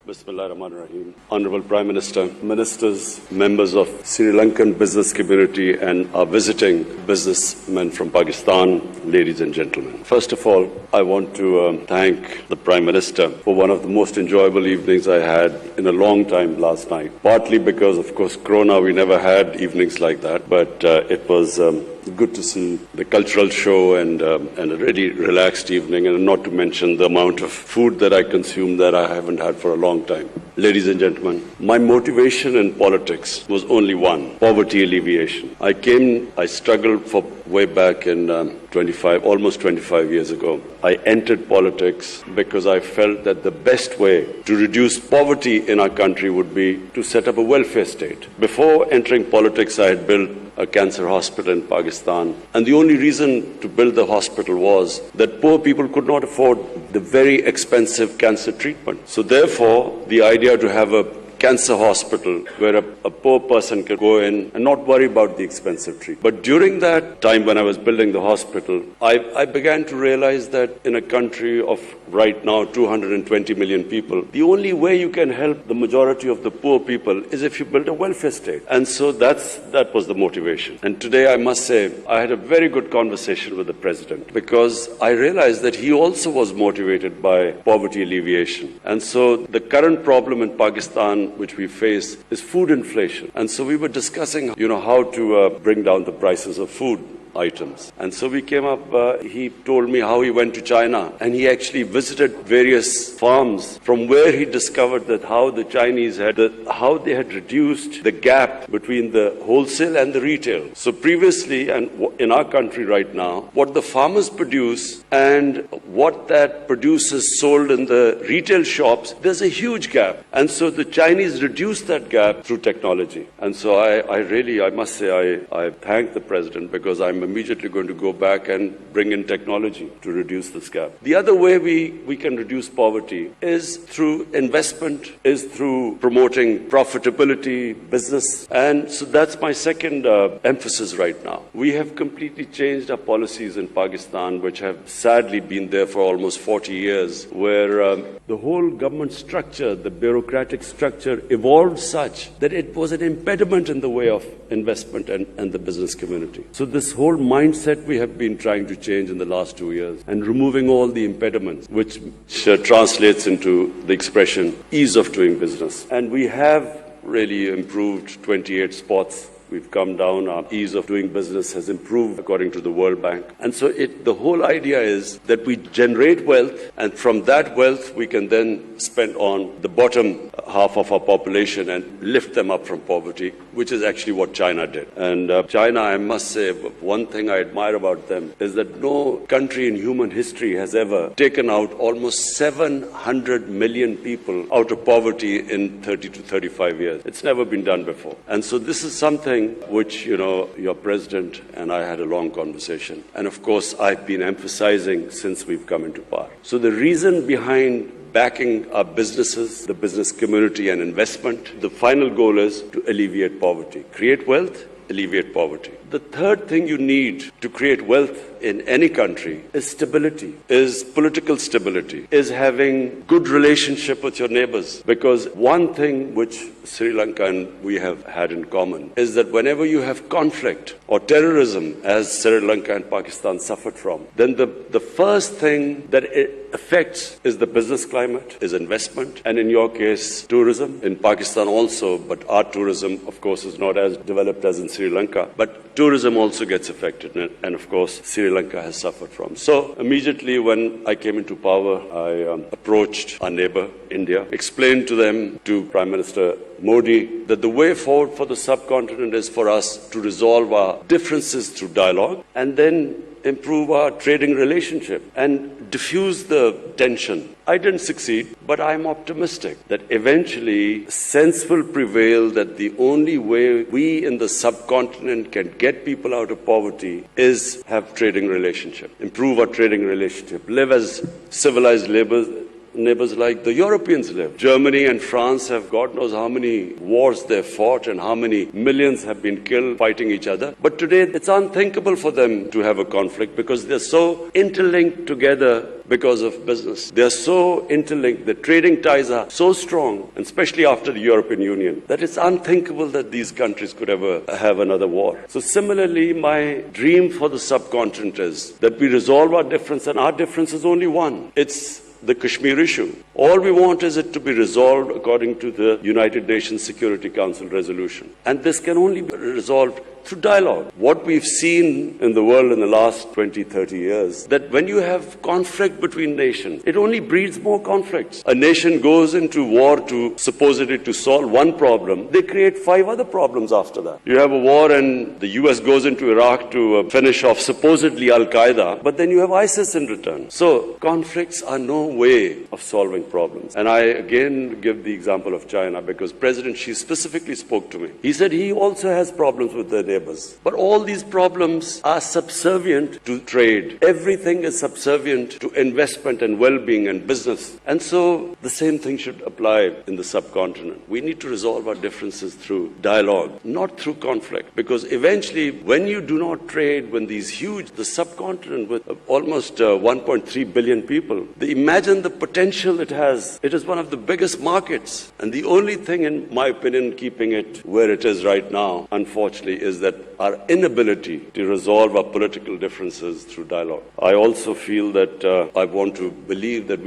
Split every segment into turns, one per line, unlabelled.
Bismillahirrahmanirrahim. Honorable Prime Minister, Ministers, members of Sri Lankan business community and our visiting businessmen from Pakistan, ladies and gentlemen. First of all, I want to thank the Prime Minister for one of the most enjoyable evenings I had in a long time last night. Partly because, of course, Corona, we never had evenings like that, but it was good to see the cultural show and a really relaxed evening, and not to mention the amount of food that I consumed that I haven't had for a long time. Ladies and gentlemen, my motivation in politics was only one: poverty alleviation. I struggled for way back in almost 25 years ago. I entered politics because I felt that the best way to reduce poverty in our country would be to set up a welfare state. Before entering politics, I had built a cancer hospital in Pakistan. And the only reason to build the hospital was that poor people could not afford the very expensive cancer treatment. So therefore, the idea to have a cancer hospital where a poor person could go in and not worry about the expensive treatment. But during that time when I was building the hospital, I began to realize that in a country of right now 220 million people, the only way you can help the majority of the poor people is if you build a welfare state. And so that was the motivation. And today I must say, I had a very good conversation with the President, because I realized that he also was motivated by poverty alleviation. And so the current problem in Pakistan which we face is food inflation. And so we were discussing, how to bring down the prices of food items. And so we came up, he told me how he went to China and he actually visited various farms from where he discovered that how the Chinese how they had reduced the gap between the wholesale and the retail. So previously, and in our country right now, what the farmers produce and what that produce is sold in the retail shops, there's a huge gap. And so the Chinese reduced that gap through technology. And so I must say, I thank the President, because I'm immediately going to go back and bring in technology to reduce this gap. The other way we can reduce poverty is through investment, is through promoting profitability, business. And so that's my second emphasis right now. We have completely changed our policies in Pakistan, which have sadly been there for almost 40 years, where the whole government structure, the bureaucratic structure evolved such that it was an impediment in the way of investment and the business community. So this whole mindset we have been trying to change in the last 2 years, and removing all the impediments, which translates into the expression ease of doing business. And we have really improved 28 spots. We've come down, our ease of doing business has improved according to the World Bank. And so the whole idea is that we generate wealth, and from that wealth we can then spend on the bottom half of our population and lift them up from poverty, which is actually what China did. And China, I must say, one thing I admire about them is that no country in human history has ever taken out almost 700 million people out of poverty in 30 to 35 years. It's never been done before. And so this is something which, your President and I had a long conversation. And of course, I've been emphasizing since we've come into power. So the reason behind backing our businesses, the business community and investment, the final goal is to alleviate poverty. Create wealth, alleviate poverty. The third thing you need to create wealth in any country is stability, is political stability, is having good relationship with your neighbors. Because one thing which Sri Lanka and we have had in common is that whenever you have conflict or terrorism, as Sri Lanka and Pakistan suffered from, then the first thing that it affects is the business climate, is investment, and in your case, tourism. In Pakistan also, but our tourism, of course, is not as developed as in Sri Lanka. But tourism also gets affected, and of course, Sri Lanka has suffered from. So immediately when I came into power, I approached our neighbor, India, explained to them, to Prime Minister Modi, that the way forward for the subcontinent is for us to resolve our differences through dialogue and then improve our trading relationship and diffuse the tension. I didn't succeed, but I'm optimistic that eventually sense will prevail that the only way we in the subcontinent can get people out of poverty is have trading relationship, improve our trading relationship, live as civilized neighbors like the Europeans live. Germany and France have God knows how many wars they've fought and how many millions have been killed fighting each other. But today it's unthinkable for them to have a conflict because they're so interlinked together because of business. They are so interlinked. The trading ties are so strong, and especially after the European Union, that it's unthinkable that these countries could ever have another war. So similarly, my dream for the subcontinent is that we resolve our difference, and our difference is only one. It's the Kashmir issue. All we want is it to be resolved according to the United Nations Security Council resolution. And this can only be resolved through dialogue. What we've seen in the world in the last 20, 30 years, that when you have conflict between nations, it only breeds more conflicts. A nation goes into war to supposedly to solve one problem, they create 5 other problems after that. You have a war and the US goes into Iraq to finish off supposedly Al-Qaeda, but then you have ISIS in return. So conflicts are no way of solving problems. And I again give the example of China because President Xi specifically spoke to me. He said he also has problems with their neighbors. But all these problems are subservient to trade. Everything is subservient to investment and well-being and business. And so the same thing should apply in the subcontinent. We need to resolve our differences through dialogue, not through conflict. Because eventually, when you do not trade, when these huge, the subcontinent with almost 1.3 billion people, imagine the potential it has. It is one of the biggest markets. And the only thing, in my opinion, keeping it where it is right now, unfortunately, is that our inability to resolve our political differences through dialogue. I also feel that I want to believe that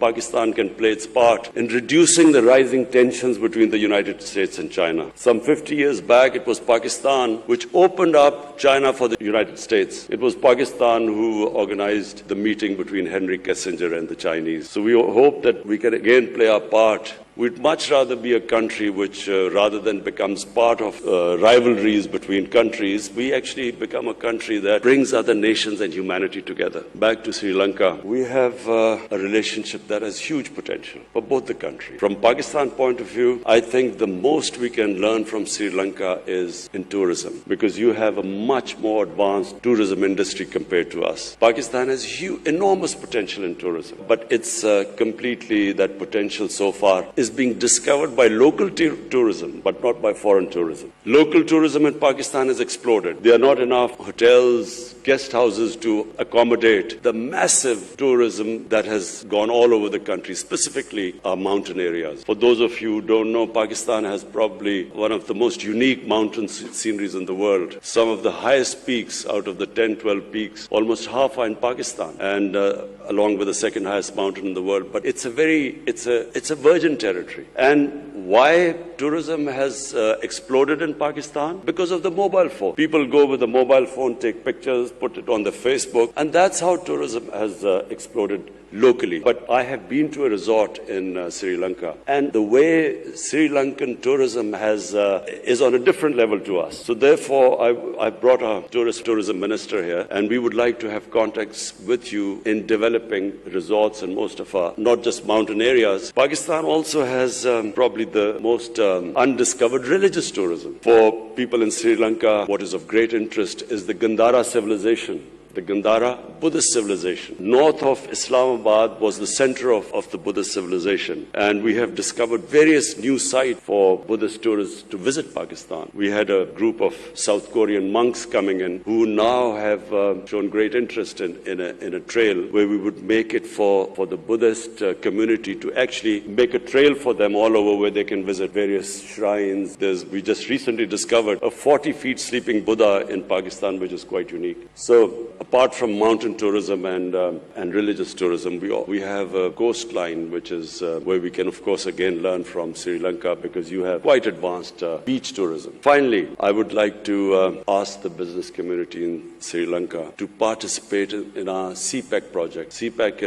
Pakistan can play its part in reducing the rising tensions between the United States and China. Some 50 years back, it was Pakistan which opened up China for the United States. It was Pakistan who organized the meeting between Henry Kissinger and the Chinese. So we hope that we can again play our part. We'd much rather be a country which, rather than becomes part of rivalries between countries, we actually become a country that brings other nations and humanity together. Back to Sri Lanka, we have a relationship that has huge potential for both the countries. From Pakistan point of view, I think the most we can learn from Sri Lanka is in tourism, because you have a much more advanced tourism industry compared to us. Pakistan has enormous potential in tourism, but it's completely, that potential so far is being discovered by local tourism, but not by foreign tourism. Local tourism in Pakistan has exploded. There are not enough hotels, guest houses to accommodate the massive tourism that has gone all over the country, specifically our mountain areas. For those of you who don't know, Pakistan has probably one of the most unique mountain sceneries in the world. Some of the highest peaks out of the 10, 12 peaks, almost half are in Pakistan, and along with the second highest mountain in the world. But it's a virgin territory. And why tourism has exploded in Pakistan? Because of the mobile phone. People go with a mobile phone, take pictures, put it on the Facebook, and that's how tourism has exploded locally. But I have been to a resort in Sri Lanka, and the way Sri Lankan tourism is on a different level to us. So therefore, I brought our tourism minister here, and we would like to have contacts with you in developing resorts in most of our, not just mountain areas. Pakistan also has probably the most undiscovered religious tourism. For people in Sri Lanka, what is of great interest is the Gandhara civilization. The Gandhara Buddhist civilization. North of Islamabad was the center of the Buddhist civilization. And we have discovered various new sites for Buddhist tourists to visit Pakistan. We had a group of South Korean monks coming in who now have shown great interest in a trail where we would make it for the Buddhist community to actually make a trail for them all over where they can visit various shrines. We just recently discovered a 40 feet sleeping Buddha in Pakistan, which is quite unique. So, apart from mountain tourism and religious tourism, we have a coastline, which is where we can, of course, again learn from Sri Lanka, because you have quite advanced beach tourism. Finally, I would like to ask the business community in Sri Lanka to participate in our CPEC project. CPEC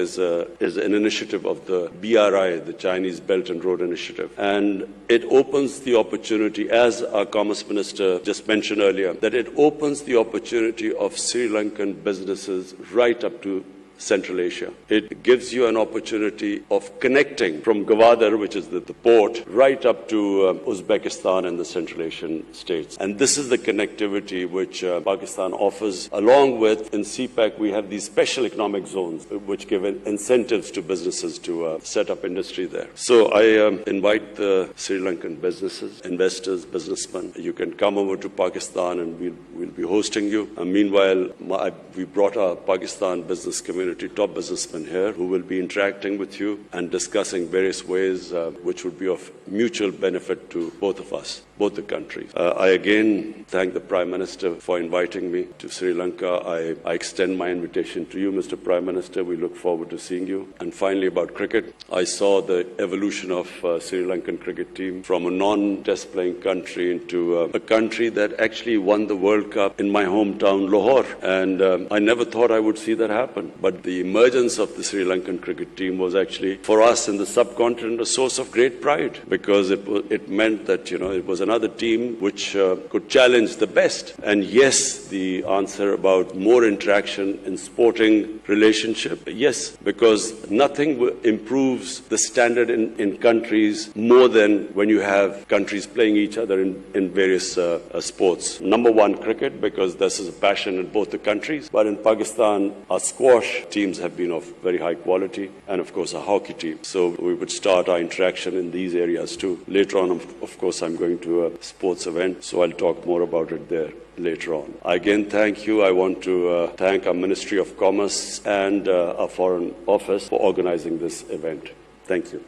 is an initiative of the BRI, the Chinese Belt and Road Initiative, and it opens the opportunity, as our Commerce Minister just mentioned earlier, that it opens the opportunity of Sri Lankan businesses right up to Central Asia. It gives you an opportunity of connecting from Gwadar, which is the port, right up to Uzbekistan and the Central Asian states. And this is the connectivity which Pakistan offers. Along with, in CPEC, we have these special economic zones which give incentives to businesses to set up industry there. So I invite the Sri Lankan businesses, investors, businessmen. You can come over to Pakistan and we'll be hosting you. Meanwhile, we brought our Pakistan business community community, top businessmen here, who will be interacting with you and discussing various ways which would be of mutual benefit to both of us, both the countries. I again thank the Prime Minister for inviting me to Sri Lanka. I extend my invitation to you, Mr. Prime Minister. We look forward to seeing you. And finally, about cricket, I saw the evolution of Sri Lankan cricket team from a non-test playing country into a country that actually won the World Cup in my hometown, Lahore. And I never thought I would see that happen. But the emergence of the Sri Lankan cricket team was actually, for us in the subcontinent, a source of great pride, because it meant that, it was another team which could challenge the best. And yes, the answer about more interaction in sporting relationship, yes, because nothing improves the standard in countries more than when you have countries playing each other in various sports. Number one, cricket, because this is a passion in both the countries. But in Pakistan, our squash teams have been of very high quality, and of course, our hockey team. So we would start our interaction in these areas too. Later on, of course, I'm going to a sports event, so I'll talk more about it there later on. Again, thank you. I want to thank our Ministry of Commerce and our Foreign Office for organizing this event. Thank you.